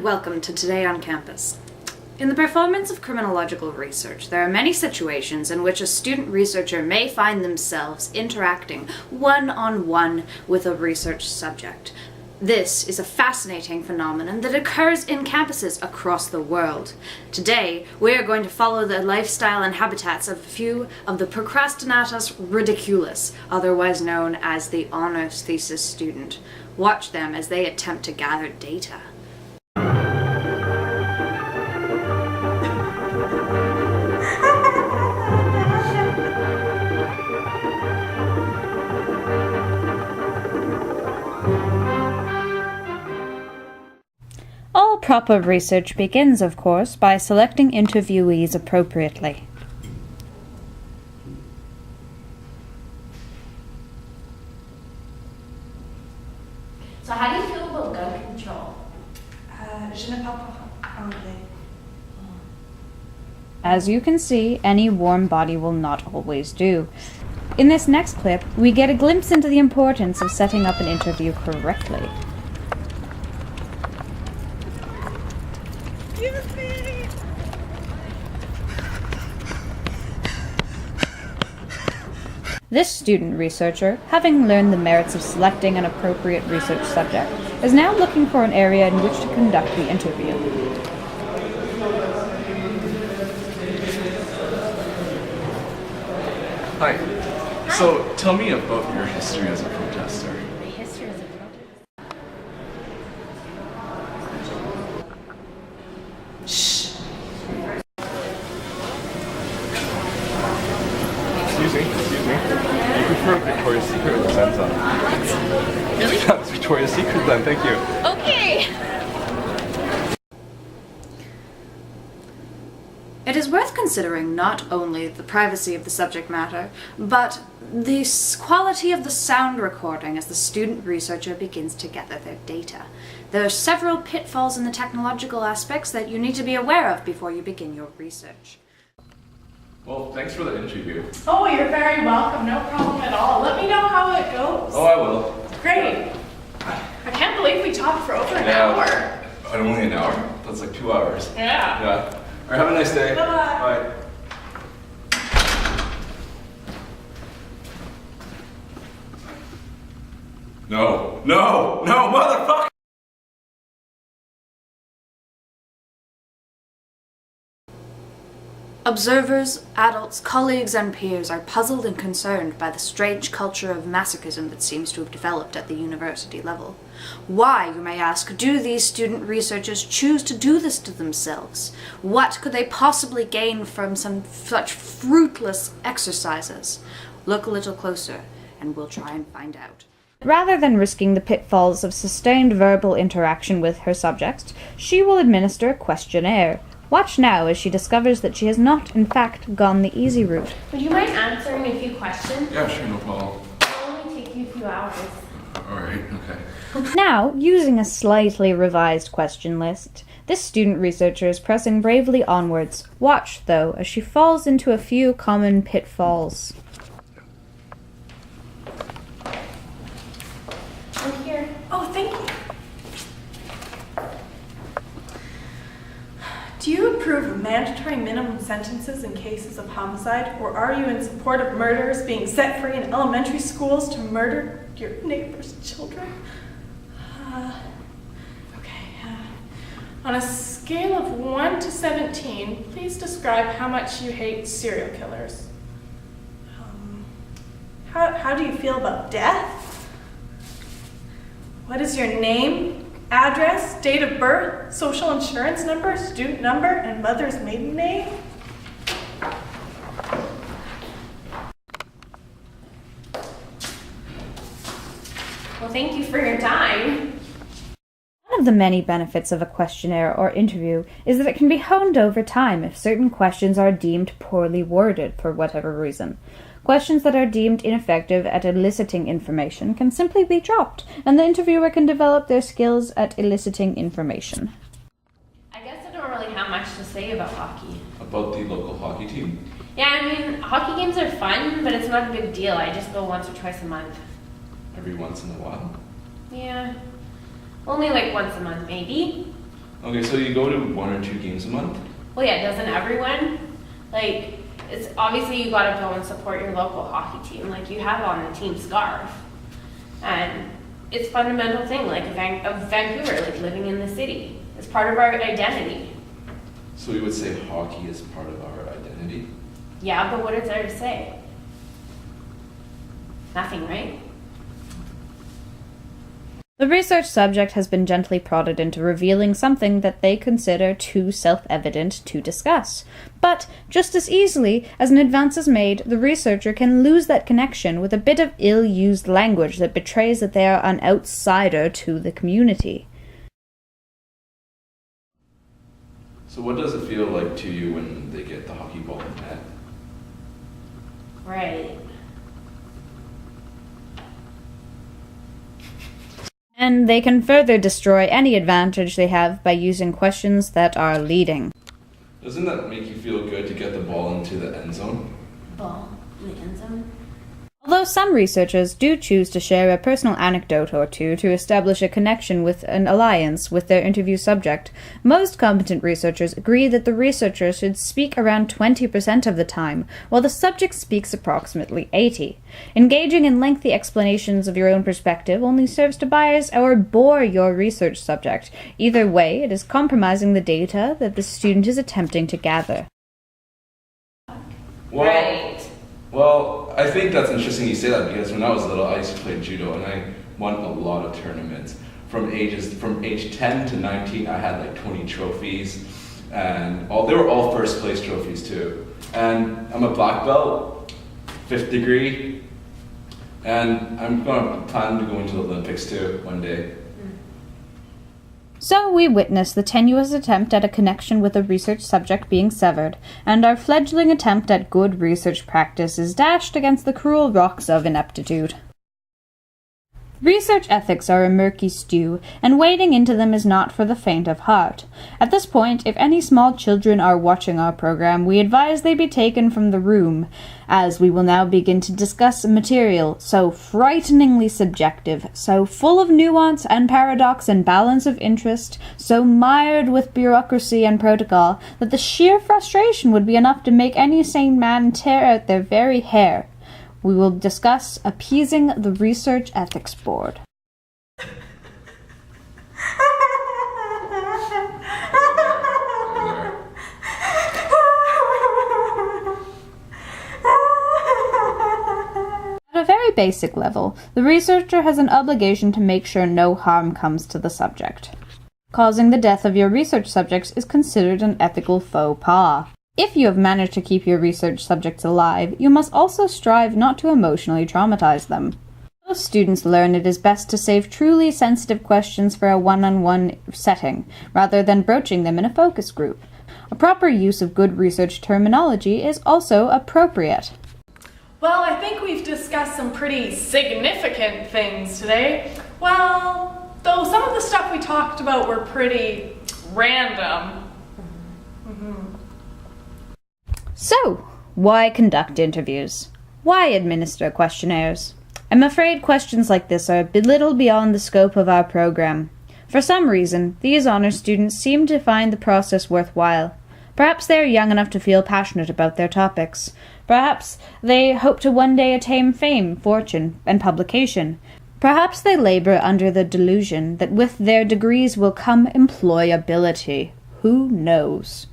welcome to Today on Campus. In the performance of criminological research, there are many situations in which a student researcher may find themselves interacting one-on-one with a research subject. This is a fascinating phenomenon that occurs in campuses across the world. Today, we are going to follow the lifestyle and habitats of a few of the procrastinatus ridiculus, otherwise known as the honors thesis student. Watch them as they attempt to gather data. All proper research begins, of course, by selecting interviewees appropriately. So how do you feel about gun control? Je ne parle pas anglais. As you can see, any warm body will not always do. In this next clip, we get a glimpse into the importance of setting up an interview correctly. This student researcher, having learned the merits of selecting an appropriate research subject, is now looking for an area in which to conduct the interview. Hi. So, tell me about your history as a protester. My history as a protest. Excuse me. You prefer Victoria's Secret or Zenza? What? Really? That's Victoria's Secret then, thank you. Okay. It is worth considering not only the privacy of the subject matter, but the quality of the sound recording as the student researcher begins to gather their data. There are several pitfalls in the technological aspects that you need to be aware of before you begin your research. Well, thanks for the interview. Oh, you're very welcome. No problem at all. Let me know how it goes. Oh, I will. Great. I can't believe we talked for over an hour. Only an hour? That's like 2 hours. Yeah. Yeah. All right, have a nice day. Bye-bye. Bye. No, motherfucker! Observers, adults, colleagues, and peers are puzzled and concerned by the strange culture of masochism that seems to have developed at the university level. Why, you may ask, do these student researchers choose to do this to themselves? What could they possibly gain from such fruitless exercises? Look a little closer, and we'll try and find out. Rather than risking the pitfalls of sustained verbal interaction with her subjects, she will administer a questionnaire. Watch now as she discovers that she has not, in fact, gone the easy route. Would you mind answering a few questions? Yeah, sure, no problem. It'll only take you a few hours. Alright, okay. Now, using a slightly revised question list, this student researcher is pressing bravely onwards. Watch, though, as she falls into a few common pitfalls. I'm here. Oh, thank you. Do you approve of mandatory minimum sentences in cases of homicide, or are you in support of murderers being set free in elementary schools to murder your neighbor's children? On a scale of 1 to 17, please describe how much you hate serial killers. How do you feel about death? What is your name? Address, date of birth, social insurance number, student number, and mother's maiden name? Well, thank you for your time. One of the many benefits of a questionnaire or interview is that it can be honed over time if certain questions are deemed poorly worded for whatever reason. Questions that are deemed ineffective at eliciting information can simply be dropped, and the interviewer can develop their skills at eliciting information. I guess I don't really have much to say about hockey. About the local hockey team? Yeah, I mean, hockey games are fun, but it's not a big deal. I just go once or twice a month. Every once in a while? Yeah. Only like once a month, maybe. Okay, so you go to 1 or 2 games a month? Well, yeah, doesn't everyone? Like, it's obviously you gotta go and support your local hockey team. Like, you have on the team scarf. And it's a fundamental thing, like, of Vancouver, like, living in the city. It's part of our identity. So we would say hockey is part of our identity? Yeah, but what is there to say? Nothing, right? The research subject has been gently prodded into revealing something that they consider too self-evident to discuss. But, just as easily as an advance is made, the researcher can lose that connection with a bit of ill-used language that betrays that they are an outsider to the community. So what does it feel like to you when they get the hockey ball in the net? Right. And they can further destroy any advantage they have by using questions that are leading. Doesn't that make you feel good to get the ball into the end zone? Ball in the end zone. Although some researchers do choose to share a personal anecdote or two to establish a connection with an alliance with their interview subject, most competent researchers agree that the researcher should speak around 20% of the time, while the subject speaks approximately 80%. Engaging in lengthy explanations of your own perspective only serves to bias or bore your research subject. Either way, it is compromising the data that the student is attempting to gather. Well, I think that's interesting you say that because when I was little, I used to play judo and I won a lot of tournaments. From age 10 to 19, I had like 20 trophies, and they were all first place trophies too. And I'm a black belt, 5th degree, and I'm going to plan to go into the Olympics too one day. So we witness the tenuous attempt at a connection with a research subject being severed, and our fledgling attempt at good research practice is dashed against the cruel rocks of ineptitude. Research ethics are a murky stew, and wading into them is not for the faint of heart. At this point, if any small children are watching our program, we advise they be taken from the room, as we will now begin to discuss material so frighteningly subjective, so full of nuance and paradox and balance of interest, so mired with bureaucracy and protocol, that the sheer frustration would be enough to make any sane man tear out their very hair. We will discuss appeasing the Research Ethics Board. At a very basic level, the researcher has an obligation to make sure no harm comes to the subject. Causing the death of your research subjects is considered an ethical faux pas. If you have managed to keep your research subjects alive, you must also strive not to emotionally traumatize them. Most students learn it is best to save truly sensitive questions for a one-on-one setting, rather than broaching them in a focus group. A proper use of good research terminology is also appropriate. Well, I think we've discussed some pretty significant things today. Well, though some of the stuff we talked about were pretty random. So, why conduct interviews? Why administer questionnaires? I'm afraid questions like this are a little beyond the scope of our program. For some reason, these honor students seem to find the process worthwhile. Perhaps they are young enough to feel passionate about their topics. Perhaps they hope to one day attain fame, fortune, and publication. Perhaps they labor under the delusion that with their degrees will come employability. Who knows?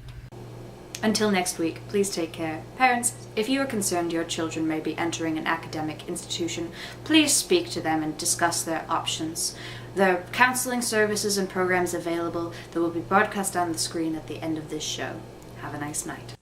Until next week, please take care. Parents, if you are concerned your children may be entering an academic institution, please speak to them and discuss their options. There are counseling services and programs available that will be broadcast on the screen at the end of this show. Have a nice night.